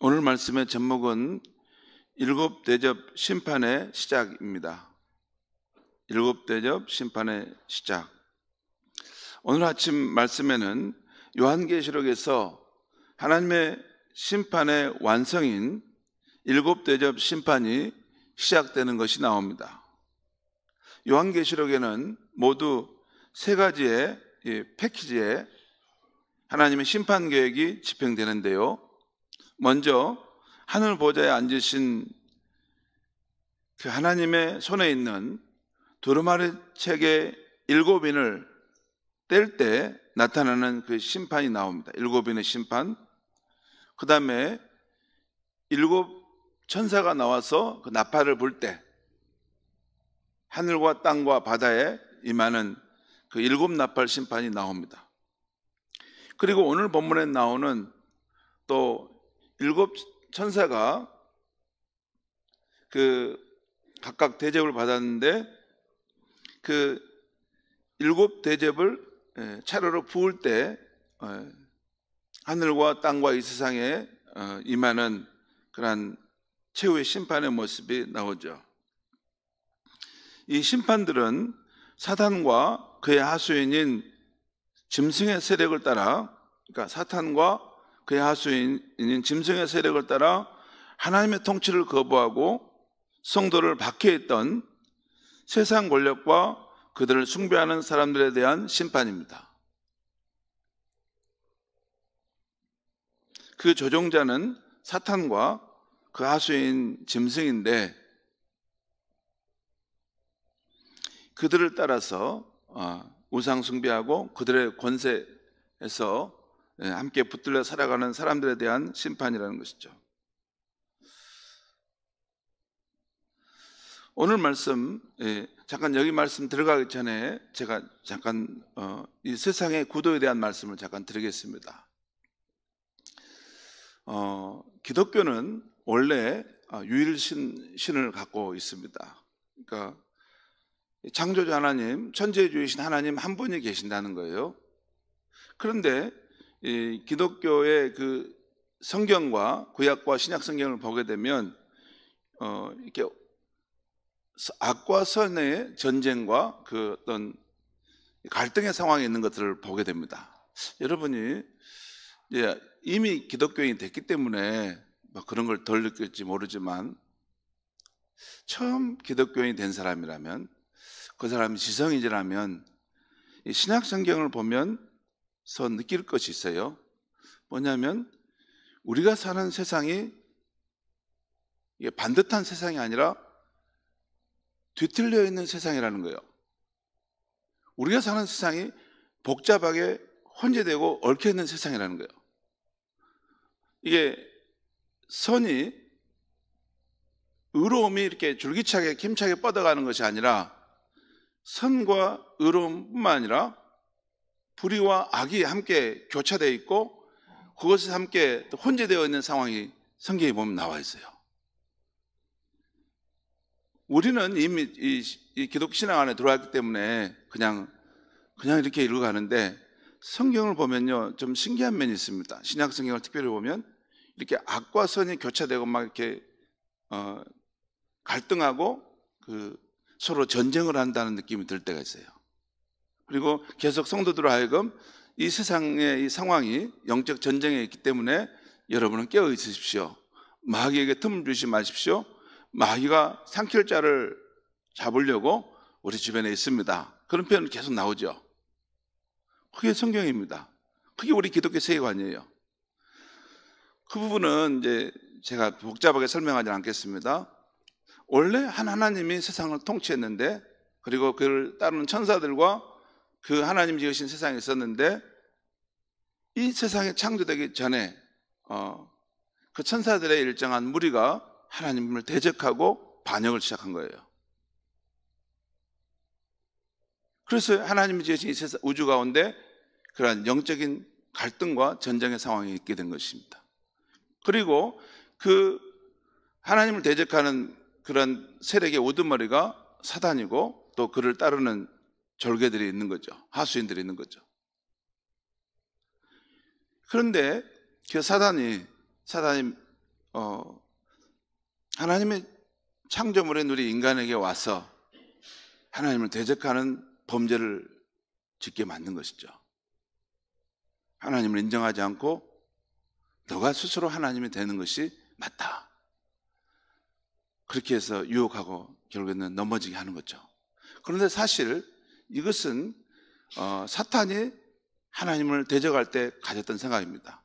오늘 말씀의 제목은 일곱 대접 심판의 시작입니다. 일곱 대접 심판의 시작. 오늘 아침 말씀에는 요한계시록에서 하나님의 심판의 완성인 일곱 대접 심판이 시작되는 것이 나옵니다. 요한계시록에는 모두 세 가지의 패키지에 하나님의 심판 계획이 집행되는데요. 먼저 하늘 보좌에 앉으신 그 하나님의 손에 있는 두루마리 책의 일곱인을 뗄 때 나타나는 그 심판이 나옵니다. 일곱인의 심판. 그 다음에 일곱 천사가 나와서 그 나팔을 불 때 하늘과 땅과 바다에 임하는 그 일곱 나팔 심판이 나옵니다. 그리고 오늘 본문에 나오는 또 일곱 천사가 그 각각 대접을 받았는데 그 일곱 대접을 차례로 부을 때 하늘과 땅과 이 세상에 임하는 그러한 최후의 심판의 모습이 나오죠. 이 심판들은 사탄과 그의 하수인인 짐승의 세력을 따라, 그러니까 사탄과 그의 하수인인 짐승의 세력을 따라 하나님의 통치를 거부하고 성도를 박해했던 세상 권력과 그들을 숭배하는 사람들에 대한 심판입니다. 그 조종자는 사탄과 그 하수인 짐승인데 그들을 따라서 우상 숭배하고 그들의 권세에서 함께 붙들려 살아가는 사람들에 대한 심판이라는 것이죠. 오늘 말씀, 잠깐 여기 말씀 들어가기 전에 제가 잠깐 이 세상의 구도에 대한 말씀을 잠깐 드리겠습니다. 기독교는 원래 유일신을 갖고 있습니다. 그러니까 창조주 하나님, 천재주이신 하나님 한 분이 계신다는 거예요. 그런데 이 기독교의 그 성경과 구약과 신약 성경을 보게 되면 이렇게 악과 선의 전쟁과 그 어떤 갈등의 상황에 있는 것들을 보게 됩니다. 여러분이 이미 기독교인이 됐기 때문에 그런 걸 덜 느낄지 모르지만 처음 기독교인이 된 사람이라면 그 사람이 지성인이라면 이 신약 성경을 보면서 느낄 것이 있어요. 뭐냐면 우리가 사는 세상이 이게 반듯한 세상이 아니라 뒤틀려 있는 세상이라는 거예요. 우리가 사는 세상이 복잡하게 혼재되고 얽혀 있는 세상이라는 거예요. 이게 선이 의로움이 이렇게 줄기차게 힘차게 뻗어가는 것이 아니라 선과 의로움뿐만 아니라 불의와 악이 함께 교차되어 있고 그것이 함께 혼재되어 있는 상황이 성경에 보면 나와 있어요. 우리는 이미 이 기독 신앙 안에 들어왔기 때문에 그냥 이렇게 읽어가는데 성경을 보면요 좀 신기한 면이 있습니다. 신약 성경을 특별히 보면 이렇게 악과 선이 교차되고 막 이렇게 갈등하고 서로 전쟁을 한다는 느낌이 들 때가 있어요. 그리고 계속 성도들로 하여금 이 세상의 이 상황이 영적 전쟁에 있기 때문에 여러분은 깨어 있으십시오. 마귀에게 틈을 주지 마십시오. 마귀가 삼킬 자를 잡으려고 우리 주변에 있습니다. 그런 표현이 계속 나오죠. 그게 성경입니다. 그게 우리 기독교 세계관이에요. 그 부분은 이제 제가 복잡하게 설명하지 않겠습니다. 원래 한 하나님이 세상을 통치했는데 그리고 그를 따르는 천사들과 그 하나님 지으신 세상에 있었는데 이 세상이 창조되기 전에 그 천사들의 일정한 무리가 하나님을 대적하고 반역을 시작한 거예요. 그래서 하나님이 지으신 이 세상 우주 가운데 그러한 영적인 갈등과 전쟁의 상황이 있게 된 것입니다. 그리고 그 하나님을 대적하는 그런 세력의 우두머리가 사단이고 또 그를 따르는 졸개들이 있는 거죠. 하수인들이 있는 거죠. 그런데 그 사단이 하나님의 창조물인 우리 인간에게 와서 하나님을 대적하는 범죄를 짓게 만든 것이죠. 하나님을 인정하지 않고 너가 스스로 하나님이 되는 것이 맞다. 그렇게 해서 유혹하고 결국에는 넘어지게 하는 거죠. 그런데 사실 이것은 사탄이 하나님을 대적할 때 가졌던 생각입니다.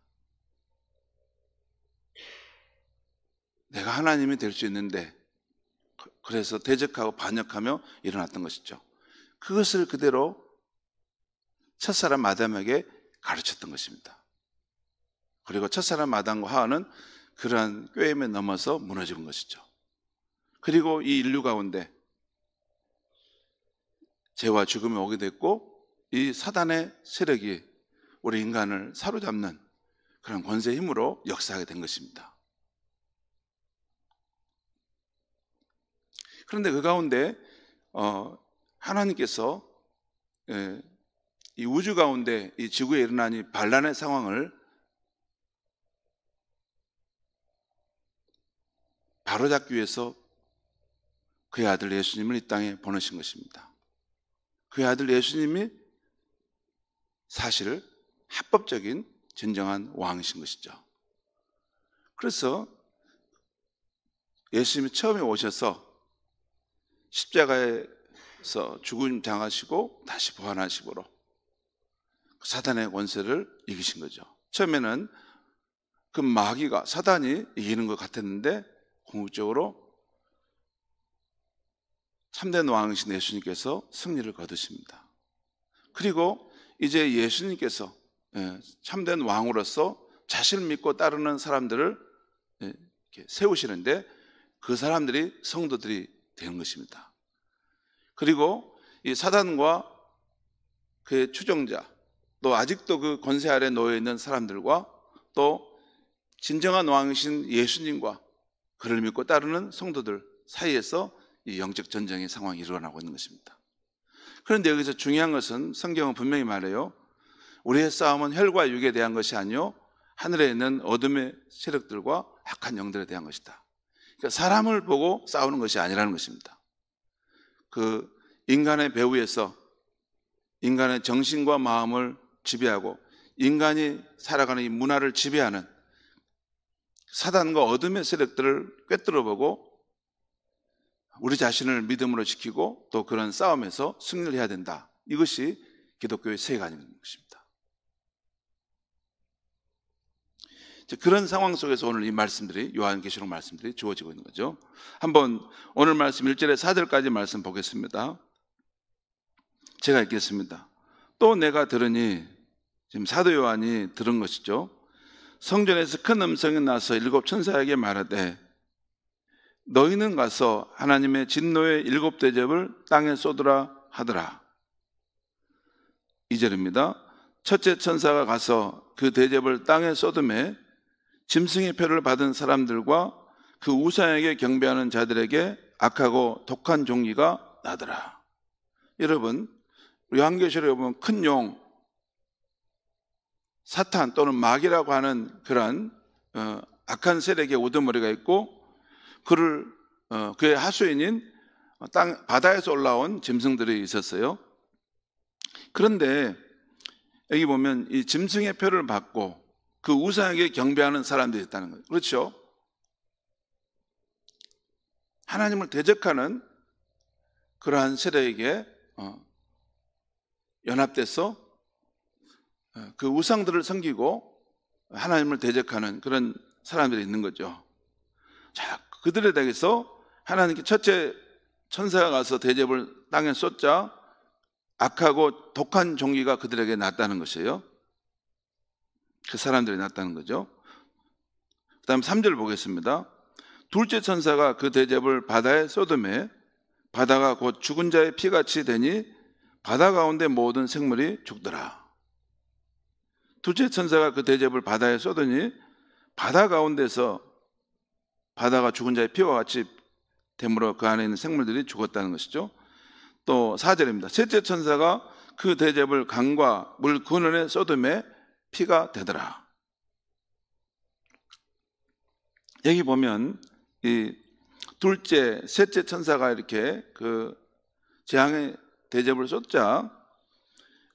내가 하나님이 될 수 있는데, 그래서 대적하고 반역하며 일어났던 것이죠. 그것을 그대로 첫사람 아담에게 가르쳤던 것입니다. 그리고 첫사람 아담과 하와는 그러한 꾀임에 넘어서 무너진 것이죠. 그리고 이 인류 가운데 죄와 죽음이 오게 됐고, 이 사단의 세력이 우리 인간을 사로잡는 그런 권세의 힘으로 역사하게 된 것입니다. 그런데 그 가운데 하나님께서 이 우주 가운데 이 지구에 일어난 이 반란의 상황을 바로잡기 위해서 그의 아들 예수님을 이 땅에 보내신 것입니다. 그의 아들 예수님이 사실 합법적인 진정한 왕이신 것이죠. 그래서 예수님이 처음에 오셔서 십자가에서 죽음 당하시고 다시 부활하심으로 사단의 권세를 이기신 거죠. 처음에는 그 마귀가, 사단이 이기는 것 같았는데 궁극적으로 참된 왕이신 예수님께서 승리를 거두십니다. 그리고 이제 예수님께서 참된 왕으로서 자신을 믿고 따르는 사람들을 세우시는데 그 사람들이 성도들이 되는 것입니다. 그리고 이 사단과 그의 추종자, 또 아직도 그 권세 아래 놓여 있는 사람들과 또 진정한 왕이신 예수님과 그를 믿고 따르는 성도들 사이에서 이 영적 전쟁의 상황이 일어나고 있는 것입니다. 그런데 여기서 중요한 것은 성경은 분명히 말해요. 우리의 싸움은 혈과 육에 대한 것이 아니요 하늘에 있는 어둠의 세력들과 악한 영들에 대한 것이다. 그러니까 사람을 보고 싸우는 것이 아니라는 것입니다. 그 인간의 배후에서 인간의 정신과 마음을 지배하고 인간이 살아가는 이 문화를 지배하는 사단과 어둠의 세력들을 꿰뚫어보고 우리 자신을 믿음으로 지키고 또 그런 싸움에서 승리를 해야 된다. 이것이 기독교의 세계관인 것입니다. 그런 상황 속에서 오늘 이 말씀들이, 요한계시록 말씀들이 주어지고 있는 거죠. 한번 오늘 말씀 1절에 4절까지 말씀 보겠습니다. 제가 읽겠습니다. 또 내가 들으니, 지금 사도 요한이 들은 것이죠. 성전에서 큰 음성이 나서 일곱 천사에게 말하되 너희는 가서 하나님의 진노의 일곱 대접을 땅에 쏟으라 하더라. 2절입니다. 첫째 천사가 가서 그 대접을 땅에 쏟음에 짐승의 표를 받은 사람들과 그 우상에게 경배하는 자들에게 악하고 독한 종기가 나더라. 여러분, 요한계시록에 보면 큰 용, 사탄 또는 마귀라고 하는 그런 악한 세력의 우두머리가 있고 그의 하수인인 바다에서 올라온 짐승들이 있었어요. 그런데 여기 보면 이 짐승의 표를 받고 그 우상에게 경배하는 사람들이 있다는 거예요. 그렇죠? 하나님을 대적하는 그러한 세력에게 연합돼서 그 우상들을 섬기고 하나님을 대적하는 그런 사람들이 있는 거죠. 자, 그들에 대해서 하나님께 첫째 천사가 가서 대접을 땅에 쏟자 악하고 독한 종기가 그들에게 났다는 것이에요. 그 사람들이 났다는 거죠. 그 다음 3절 보겠습니다. 둘째 천사가 그 대접을 바다에 쏟음에 바다가 곧 죽은 자의 피같이 되니 바다 가운데 모든 생물이 죽더라. 둘째 천사가 그 대접을 바다에 쏟으니 바다 가운데서 바다가 죽은 자의 피와 같이 되므로 그 안에 있는 생물들이 죽었다는 것이죠. 또 4절입니다. 셋째 천사가 그 대접을 강과 물 근원에 쏟음에 피가 되더라. 여기 보면 이 둘째, 셋째 천사가 이렇게 그 재앙의 대접을 쏟자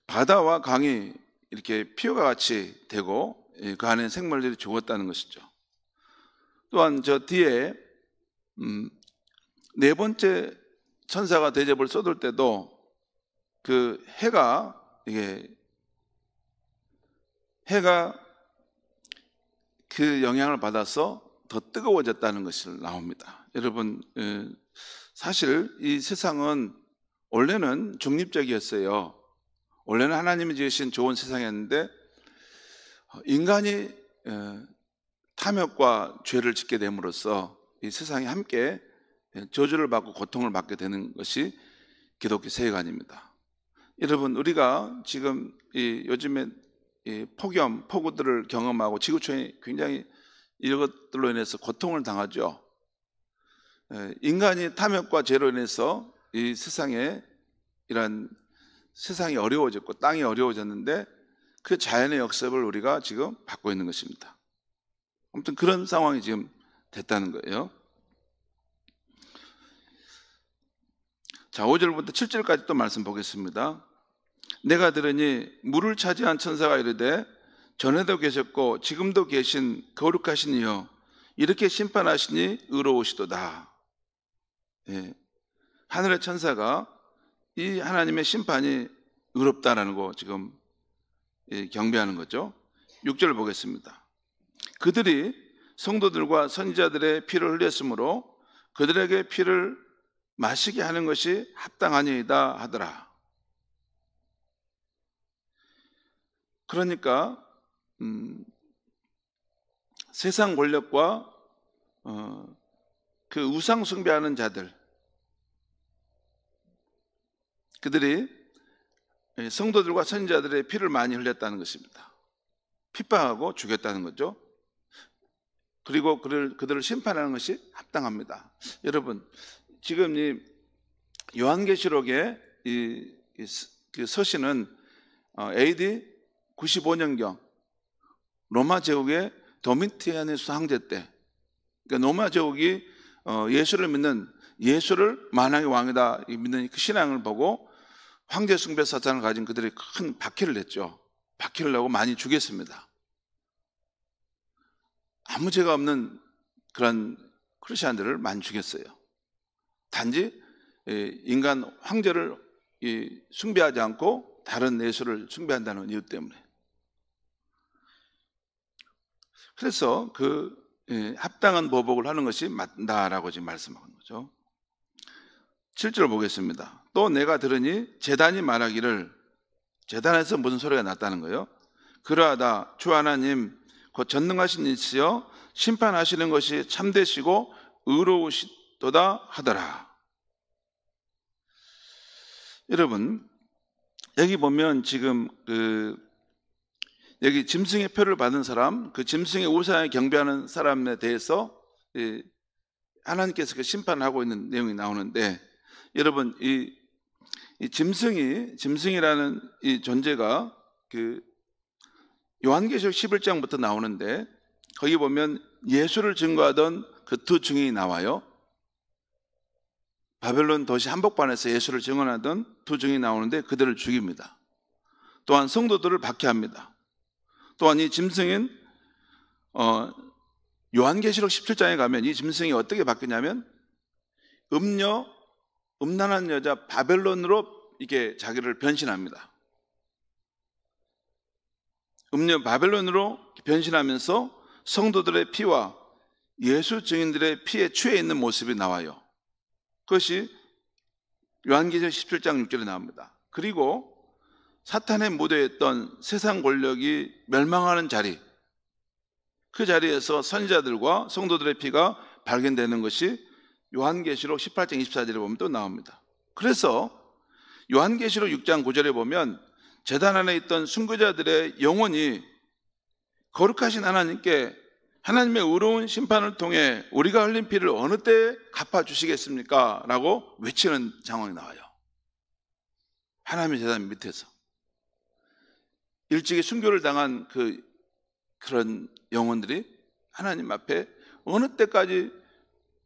바다와 강이 이렇게 피와 같이 되고 그 안에 생물들이 죽었다는 것이죠. 또한 저 뒤에 네 번째 천사가 대접을 쏟을 때도 그 해가 그 영향을 받아서 더 뜨거워졌다는 것이 나옵니다. 여러분, 사실 이 세상은 원래는 중립적이었어요. 원래는 하나님이 지으신 좋은 세상이었는데 인간이 탐욕과 죄를 짓게 됨으로써 이 세상이 함께 저주를 받고 고통을 받게 되는 것이 기독교 세계관입니다. 여러분, 우리가 지금 요즘에 폭염, 폭우들을 경험하고 지구촌이 굉장히 이것들로 인해서 고통을 당하죠. 인간이 탐욕과 죄로 인해서 이 세상에 이런 세상이 어려워졌고 땅이 어려워졌는데 그 자연의 역습을 우리가 지금 받고 있는 것입니다. 아무튼 그런 상황이 지금 됐다는 거예요. 자, 5절부터 7절까지 또 말씀 보겠습니다. 내가 들으니 물을 차지한 천사가 이르되 전에도 계셨고 지금도 계신 거룩하신 이여 이렇게 심판하시니 의로우시도다. 하늘의 천사가 이 하나님의 심판이 의롭다라는 거 지금 경배하는 거죠. 6절 보겠습니다. 그들이 성도들과 선지자들의 피를 흘렸으므로 그들에게 피를 마시게 하는 것이 합당하니이다 하더라. 그러니까 세상 권력과 그 우상 숭배하는 자들, 그들이 성도들과 선지자들의 피를 많이 흘렸다는 것입니다. 핍박하고 죽였다는 거죠. 그리고 그들을 심판하는 것이 합당합니다. 여러분, 지금 이 요한계시록의 그 서신은 AD 95년경 로마 제국의 도미티아누스 황제 때, 그러니까 로마 제국이 예수를 믿는, 예수를 만왕의 왕이다 믿는 그 신앙을 보고 황제 숭배 사상을 가진 그들이 큰 박해를 냈죠. 박해를 내고 많이 죽였습니다. 아무 죄가 없는 그런 크리스천들을 많이 죽였어요. 단지 인간 황제를 숭배하지 않고 다른 예수를 숭배한다는 이유 때문에. 그래서 그 합당한 보복을 하는 것이 맞다라고 지금 말씀하는 거죠. 7절 보겠습니다. 또 내가 들으니 제단이 말하기를, 제단에서 무슨 소리가 났다는 거예요? 그러하다 주 하나님 곧 전능하신 이시여 심판하시는 것이 참되시고 의로우시도다 하더라. 여러분, 여기 보면 지금 여기 짐승의 표를 받은 사람, 그 짐승의 우상에 경배하는 사람에 대해서 하나님께서 그 심판하고 있는 내용이 나오는데, 여러분, 이 짐승이라는 이 존재가 그 요한계시록 11장부터 나오는데, 거기 보면 예수를 증거하던 그 두 증인이 나와요. 바벨론 도시 한복판에서 예수를 증언하던 두 증인이 나오는데 그들을 죽입니다. 또한 성도들을 박해합니다. 또한 이 짐승인 요한계시록 17장에 가면 이 짐승이 어떻게 바뀌냐면 음란한 여자 바벨론으로 이게 자기를 변신합니다. 바벨론으로 변신하면서 성도들의 피와 예수 증인들의 피에 취해 있는 모습이 나와요. 그것이 요한계시록 17장 6절에 나옵니다. 그리고 사탄의 무대했던 세상 권력이 멸망하는 자리, 그 자리에서 선지자들과 성도들의 피가 발견되는 것이 요한계시록 18장 24절에 보면 또 나옵니다. 그래서 요한계시록 6장 9절에 보면 제단 안에 있던 순교자들의 영혼이 거룩하신 하나님께 하나님의 의로운 심판을 통해 우리가 흘린 피를 어느 때 갚아주시겠습니까? 라고 외치는 상황이 나와요. 하나님의 제단 밑에서 일찍이 순교를 당한 그런 영혼들이 하나님 앞에 어느 때까지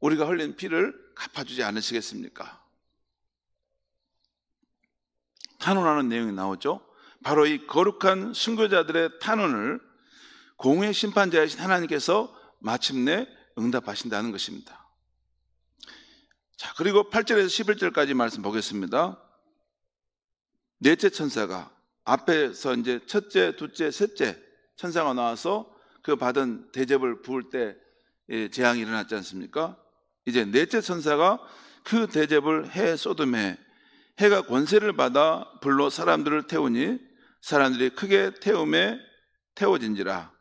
우리가 흘린 피를 갚아주지 않으시겠습니까? 탄원하는 내용이 나오죠. 바로 이 거룩한 순교자들의 탄원을 공의 심판자이신 하나님께서 마침내 응답하신다는 것입니다. 자, 그리고 8절에서 11절까지 말씀 보겠습니다. 넷째 천사가, 앞에서 이제 첫째, 둘째, 셋째 천사가 나와서 그 받은 대접을 부을 때 재앙이 일어났지 않습니까? 이제 넷째 천사가 그 대접을 해 소돔에, 해가 권세를 받아 불로 사람들을 태우니 사람들이 크게 태움에 태워진지라.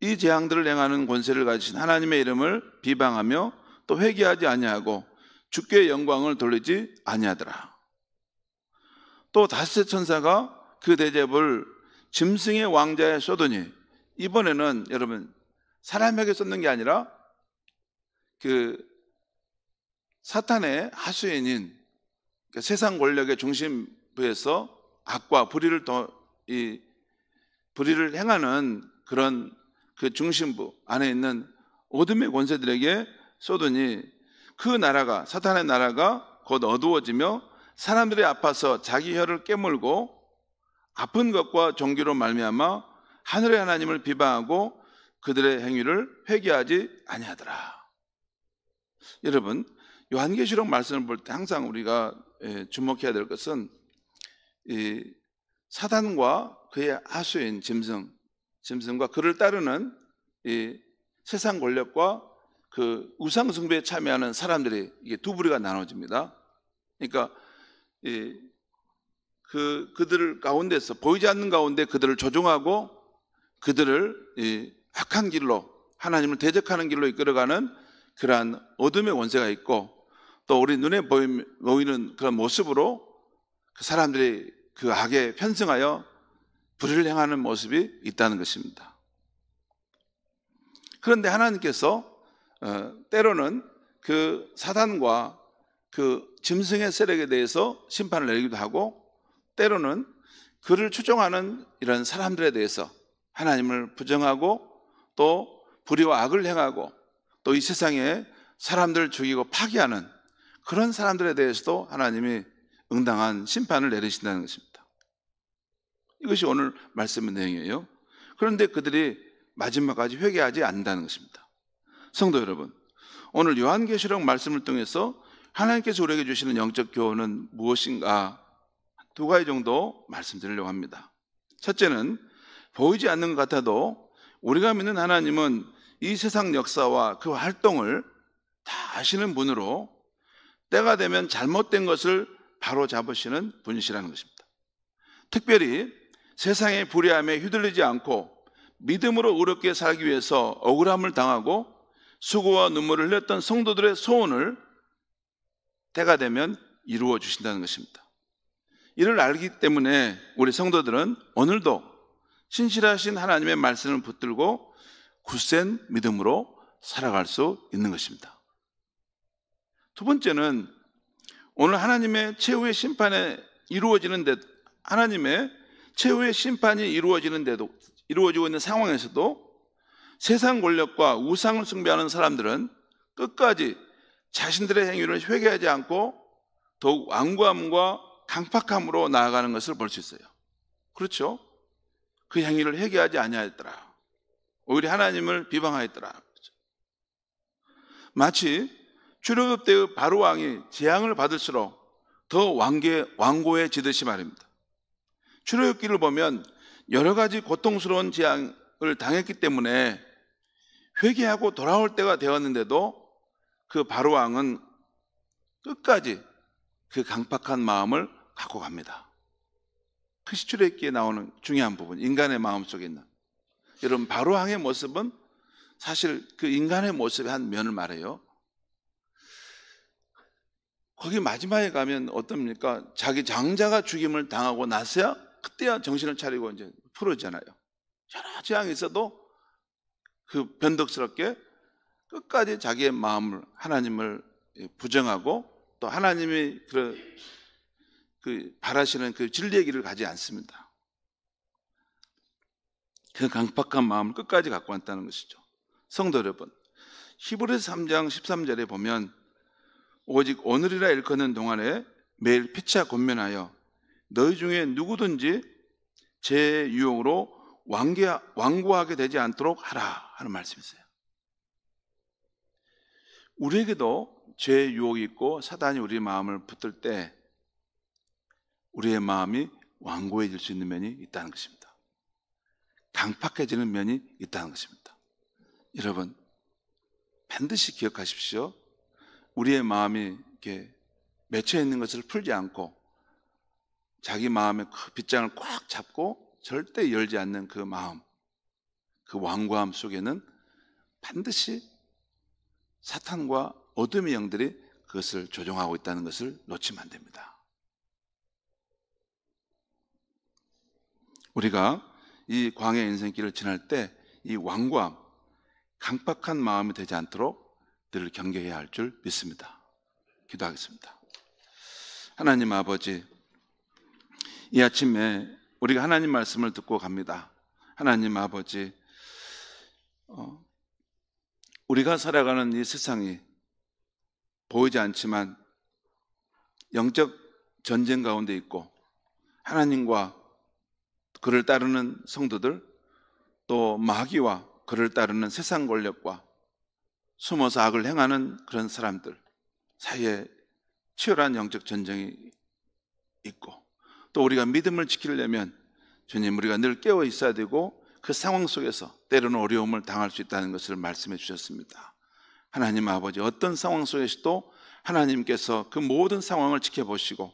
이 재앙들을 행하는 권세를 가지신 하나님의 이름을 비방하며 또 회개하지 아니하고 주께 영광을 돌리지 아니하더라. 또 다섯째 천사가 그 대접을 짐승의 왕자에 쏘더니, 이번에는 여러분 사람에게 쏟는 게 아니라 그 사탄의 하수인인, 그러니까 세상 권력의 중심부에서 악과 불의를 불의를 행하는 그런 그 중심부 안에 있는 어둠의 권세들에게 쏘더니 그 나라가, 사탄의 나라가 곧 어두워지며 사람들이 아파서 자기 혀를 깨물고 아픈 것과 종기로 말미암아 하늘의 하나님을 비방하고 그들의 행위를 회개하지 아니하더라. 여러분, 요한계시록 말씀을 볼 때 항상 우리가 주목해야 될 것은 이 사단과 그의 하수인 짐승과 그를 따르는 이 세상 권력과 그 우상 숭배에 참여하는 사람들이 이게 두 부류가 나눠집니다. 그러니까 그들 가운데서, 보이지 않는 가운데 그들을 조종하고 그들을 악한 길로, 하나님을 대적하는 길로 이끌어가는 그러한 어둠의 권세가 있고, 또 우리 눈에 보이는 그런 모습으로 그 사람들이 그 악에 편승하여 불의를 행하는 모습이 있다는 것입니다. 그런데 하나님께서 때로는 그 사단과 그 짐승의 세력에 대해서 심판을 내리기도 하고, 때로는 그를 추종하는 이런 사람들에 대해서 하나님을 부정하고 또 불의와 악을 행하고 또 이 세상에 사람들을 죽이고 파괴하는 그런 사람들에 대해서도 하나님이 응당한 심판을 내리신다는 것입니다. 이것이 오늘 말씀의 내용이에요. 그런데 그들이 마지막까지 회개하지 않는다는 것입니다. 성도 여러분, 오늘 요한계시록 말씀을 통해서 하나님께서 우리에게 주시는 영적 교훈은 무엇인가 두 가지 정도 말씀드리려고 합니다. 첫째는 보이지 않는 것 같아도 우리가 믿는 하나님은 이 세상 역사와 그 활동을 다 아시는 분으로 때가 되면 잘못된 것을 바로 잡으시는 분이시라는 것입니다. 특별히 세상의 불의함에 휘둘리지 않고 믿음으로 의롭게 살기 위해서 억울함을 당하고 수고와 눈물을 흘렸던 성도들의 소원을 때가 되면 이루어 주신다는 것입니다. 이를 알기 때문에 우리 성도들은 오늘도 신실하신 하나님의 말씀을 붙들고 굳센 믿음으로 살아갈 수 있는 것입니다. 두 번째는 오늘 하나님의 최후의 심판이 이루어지는데, 하나님의 최후의 심판이 이루어지고 있는 상황에서도 세상 권력과 우상을 숭배하는 사람들은 끝까지 자신들의 행위를 회개하지 않고 더욱 완고함과 강팍함으로 나아가는 것을 볼 수 있어요. 그렇죠? 그 행위를 회개하지 아니하였더라. 오히려 하나님을 비방하였더라. 마치 출애굽 때의 바로 왕이 재앙을 받을수록 더 완고해지듯이 말입니다. 출애굽기를 보면 여러 가지 고통스러운 재앙을 당했기 때문에 회개하고 돌아올 때가 되었는데도 그 바로 왕은 끝까지 그 강팍한 마음을 갖고 갑니다. 그것이 출애굽기에 나오는 중요한 부분, 인간의 마음 속에 있는. 여러분, 바로 왕의 모습은 사실 그 인간의 모습의 한 면을 말해요. 거기 마지막에 가면 어떻습니까? 자기 장자가 죽임을 당하고 나서야 그때야 정신을 차리고 이제 풀어지잖아요. 여러 재앙이 있어도 그 변덕스럽게 끝까지 자기의 마음을, 하나님을 부정하고 또 하나님이 그 바라시는 그 진리의 길을 가지 않습니다. 그 강팍한 마음을 끝까지 갖고 왔다는 것이죠. 성도 여러분, 히브리서 3장 13절에 보면 오직 오늘이라 일컫는 동안에 매일 피차 권면하여 너희 중에 누구든지 제 유혹으로 완고하게 되지 않도록 하라 하는 말씀이 있어요. 우리에게도 죄의 유혹이 있고 사단이 우리의 마음을 붙들 때 우리의 마음이 완고해질 수 있는 면이 있다는 것입니다. 강팍해지는 면이 있다는 것입니다. 여러분, 반드시 기억하십시오. 우리의 마음이 이렇게 맺혀 있는 것을 풀지 않고 자기 마음의 그 빗장을 꽉 잡고 절대 열지 않는 그 마음, 그 완고함 속에는 반드시 사탄과 어둠의 영들이 그것을 조종하고 있다는 것을 놓치면 안 됩니다. 우리가 이 광야 인생길을 지날 때 이 완고함, 강팍한 마음이 되지 않도록 늘 경계해야 할 줄 믿습니다. 기도하겠습니다. 하나님 아버지, 이 아침에 우리가 하나님 말씀을 듣고 갑니다. 하나님 아버지, 우리가 살아가는 이 세상이 보이지 않지만 영적 전쟁 가운데 있고 하나님과 그를 따르는 성도들, 또 마귀와 그를 따르는 세상 권력과 숨어서 악을 행하는 그런 사람들 사이에 치열한 영적 전쟁이 있고, 또 우리가 믿음을 지키려면 주님, 우리가 늘 깨어 있어야 되고 그 상황 속에서 때로는 어려움을 당할 수 있다는 것을 말씀해 주셨습니다. 하나님 아버지, 어떤 상황 속에서도 하나님께서 그 모든 상황을 지켜보시고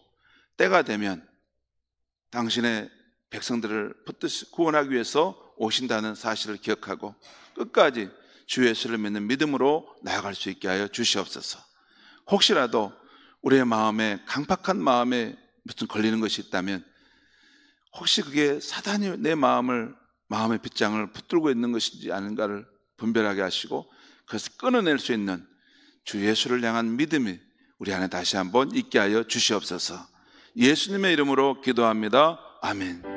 때가 되면 당신의 백성들을 붙들고 구원하기 위해서 오신다는 사실을 기억하고 끝까지 주 예수를 믿는 믿음으로 나아갈 수 있게 하여 주시옵소서. 혹시라도 우리의 마음에, 강팍한 마음에 무슨 걸리는 것이 있다면 혹시 그게 사단이 내 마음의 빗장을 붙들고 있는 것인지 아닌가를 분별하게 하시고 그것을 끊어낼 수 있는 주 예수를 향한 믿음이 우리 안에 다시 한번 있게 하여 주시옵소서. 예수님의 이름으로 기도합니다. 아멘.